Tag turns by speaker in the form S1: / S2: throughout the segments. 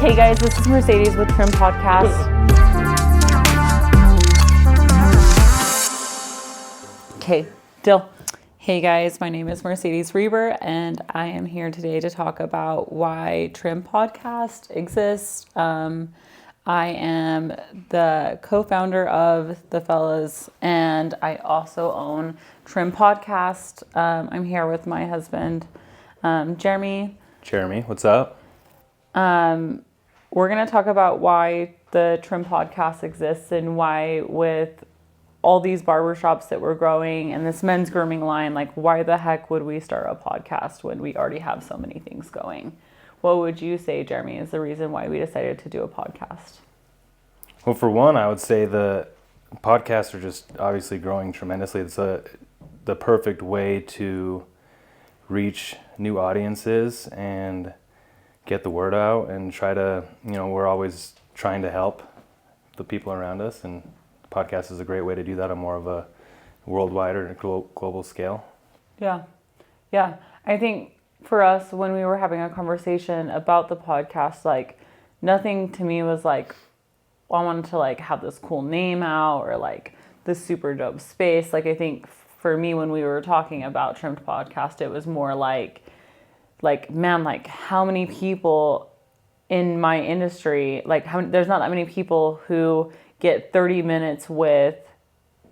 S1: Hey guys, this is Mersadies with Trim Podcast. Okay, Dill. Hey guys, my name is Mersadies Reber, and I am here today to talk about why Trim Podcast exists. I am the co-founder of The Fellas, and I also own Trim Podcast. I'm here with my husband, Jeremy.
S2: Jeremy, what's up?
S1: We're going to talk about why the Trim Podcast exists and why, with all these barbershops that we're growing and this men's grooming line, like, why the heck would we start a podcast when we already have so many things going? What would you say, Jeremy, is the reason why we decided to do a podcast?
S2: Well, for one, I would say the podcasts are just obviously growing tremendously. It's the perfect way to reach new audiences and get the word out and try to, we're always trying to help the people around us, and the podcast is a great way to do that on more of a worldwide or global scale.
S1: Yeah. I think for us, when we were having a conversation about the podcast, like, nothing to me was like, I wanted to like have this cool name out or like this super dope space. Like, I think for me, when we were talking about Trimmed Podcast, it was more like, man, like, how many people in my industry, like, there's not that many people who get 30 minutes with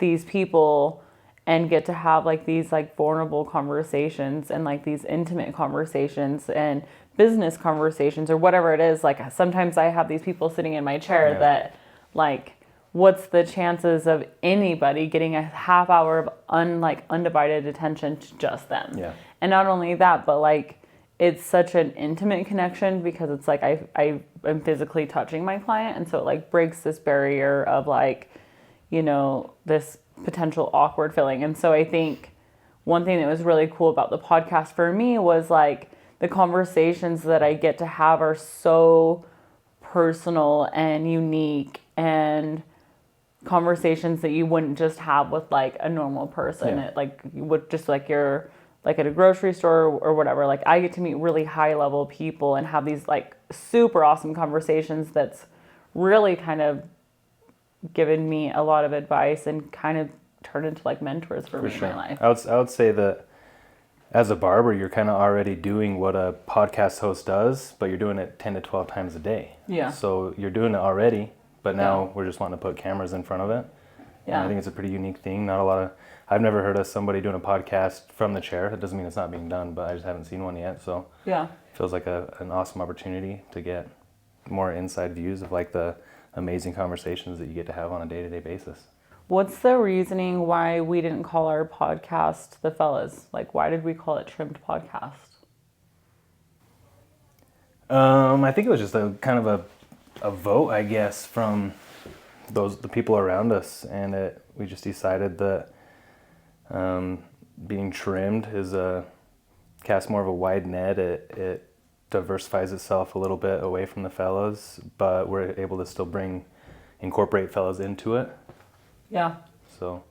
S1: these people and get to have like these like vulnerable conversations and like these intimate conversations and business conversations or whatever it is. Like, sometimes I have these people sitting in my chair that, like, what's the chances of anybody getting a half hour of undivided attention to just them?
S2: Yeah.
S1: And not only that, but like, it's such an intimate connection because it's like I am physically touching my client, and so it like breaks this barrier of like, this potential awkward feeling. And so I think one thing that was really cool about the podcast for me was like the conversations that I get to have are so personal and unique, and conversations that you wouldn't just have with like a normal person. It like you would just like you're like at a grocery store or whatever. Like, I get to meet really high level people and have these like super awesome conversations that's really kind of given me a lot of advice and kind of turned into like mentors for me in my life.
S2: I would say that as a barber, you're kind of already doing what a podcast host does, but you're doing it 10 to 12 times a day.
S1: Yeah.
S2: So you're doing it already, but now we're just wanting to put cameras in front of it.
S1: Yeah.
S2: And I think it's a pretty unique thing. I've never heard of somebody doing a podcast from the chair. That doesn't mean it's not being done, but I just haven't seen one yet. So
S1: yeah,
S2: it feels like an awesome opportunity to get more inside views of like the amazing conversations that you get to have on a day-to-day basis.
S1: What's the reasoning why we didn't call our podcast The Fellas? Like, why did we call it Trimmed Podcast?
S2: I think it was just a kind of a vote, I guess, from the people around us, and we just decided that being trimmed is casts more of a wide net. It diversifies itself a little bit away from the fellas, but we're able to still incorporate fellas into it.
S1: Yeah.
S2: So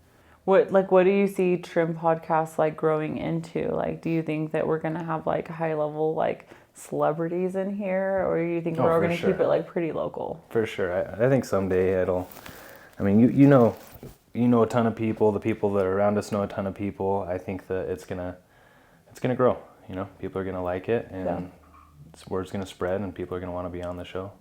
S1: what do you see Trim Podcast like growing into? Like, do you think that we're gonna have like high level like celebrities in here, or do you think we're gonna keep it like pretty local?
S2: For sure. I think someday you know a ton of people. The people that are around us know a ton of people. I think that it's gonna grow. People are gonna like it, and word's gonna spread, and people are gonna want to be on the show.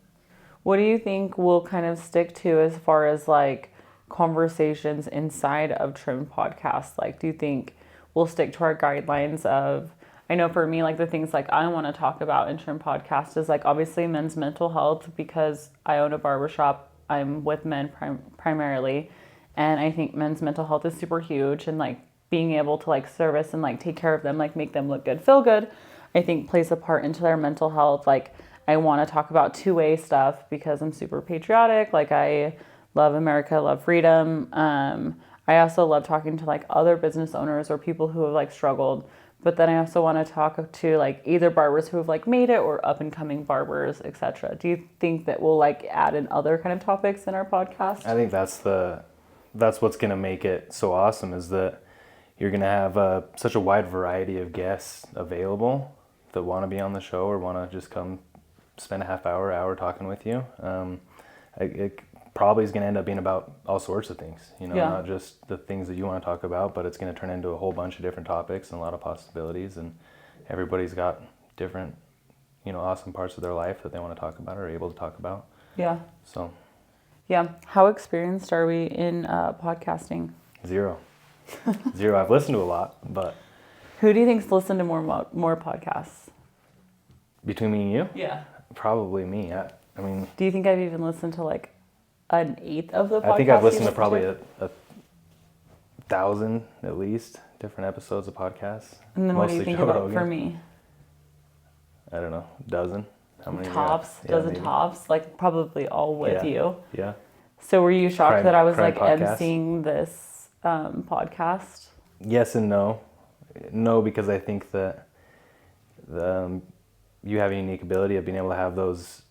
S1: What do you think we'll kind of stick to as far as like conversations inside of Trim Podcast? Like, do you think we'll stick to our guidelines of, I know for me, like the things like I want to talk about in Trim Podcast is like obviously men's mental health, because I own a barbershop. I'm with men primarily, and I think men's mental health is super huge, and like being able to like service and like take care of them, like make them look good, feel good, I think plays a part into their mental health. Like, I want to talk about two-way stuff because I'm super patriotic. Like, I love America, love freedom. I also love talking to like other business owners or people who have like struggled. But then I also want to talk to like either barbers who have like made it or up and coming barbers, etc. Do you think that we'll like add in other kind of topics in our podcast?
S2: I think that's what's going to make it so awesome, is that you're going to have such a wide variety of guests available that want to be on the show or want to just come spend a half hour talking with you. It probably is going to end up being about all sorts of things, not just the things that you want to talk about, but it's going to turn into a whole bunch of different topics and a lot of possibilities, and everybody's got different, awesome parts of their life that they want to talk about or are able to talk about.
S1: Yeah.
S2: So.
S1: Yeah. How experienced are we in podcasting?
S2: Zero. I've listened to a lot, but.
S1: Who do you think's listened to more podcasts?
S2: Between me and you?
S1: Yeah.
S2: Probably me. I mean.
S1: Do you think I've even listened to like an eighth of the podcasts?
S2: I think I've listened to probably a 1,000 at least different episodes of podcasts.
S1: And then what do you think about for me?
S2: I don't know, dozen. How many?
S1: Tops, dozen tops, like probably all with you.
S2: Yeah.
S1: So were you shocked that I was like
S2: podcast.
S1: emceeing this podcast?
S2: Yes and no. No, because I think that you have a unique ability of being able to have those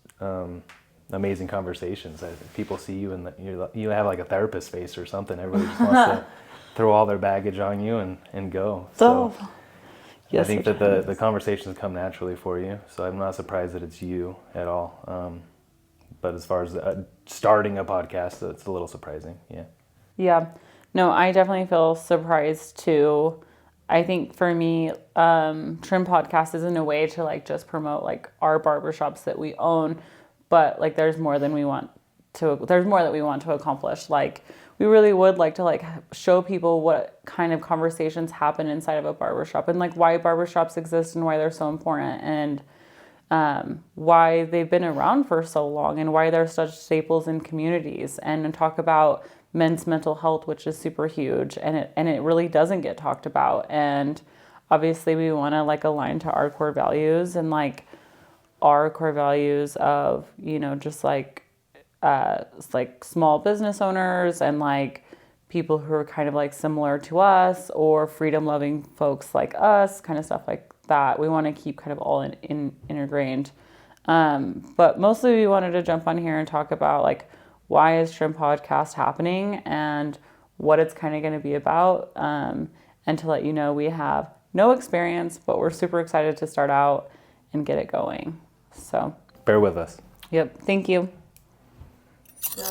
S2: amazing conversations. People see you and you have like a therapist face or something. Everybody just wants to throw all their baggage on you and go. So yes, I think that the conversations come naturally for you. So I'm not surprised that it's you at all. But as far as starting a podcast, it's a little surprising. Yeah. Yeah.
S1: No, I definitely feel surprised too. I think for me, Trim Podcast isn't a way to like just promote like our barbershops that we own, but like there's more that we want to accomplish. Like we really would like to like show people what kind of conversations happen inside of a barbershop and like why barbershops exist and why they're so important and why they've been around for so long and why they're such staples in communities, and talk about men's mental health, which is super huge, and it really doesn't get talked about. And obviously we want to like align to our core values and like our core values of, just like small business owners and like people who are kind of like similar to us or freedom loving folks like us, kind of stuff like that. We want to keep kind of all ingrained. But mostly we wanted to jump on here and talk about like why is Trim Podcast happening and what it's kind of going to be about. And to let you know, we have no experience, but we're super excited to start out and get it going. So
S2: bear with us.
S1: Yep. Thank you. Yeah.